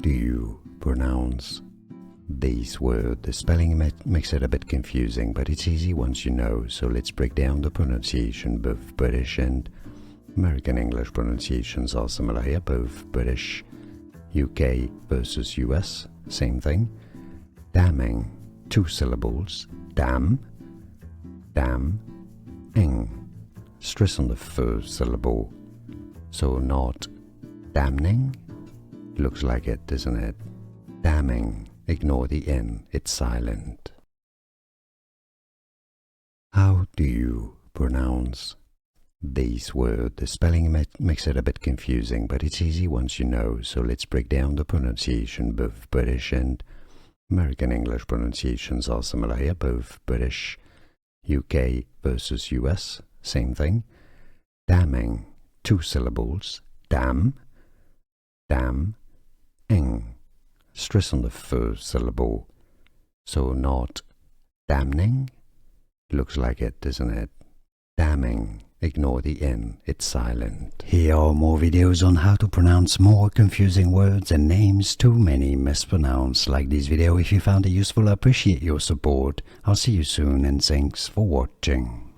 do you pronounce this word? The spelling makes it a bit confusing, but it's easy once you know. So let's break down the pronunciation. Both British and American English pronunciations are similar here. Both British, UK versus US, same thing. Damning, 2 syllables. Dam, ing. Stress on the first syllable. So not damning. Looks like it, doesn't it? Damning. Ignore the N, it's silent. How do you pronounce this word? The spelling makes it a bit confusing, but it's easy once you know. So let's break down the pronunciation. Both British and American English pronunciations are similar here. Both British, UK versus US, same thing. Damning, 2 syllables. Dam, ing. Stress on the first syllable. So not damning. Looks like it, doesn't it? Damning. Ignore the N, it's silent. Here are more videos on how to pronounce more confusing words and names too many mispronounced. Like this video if you found it useful. I appreciate your support. I'll see you soon and thanks for watching.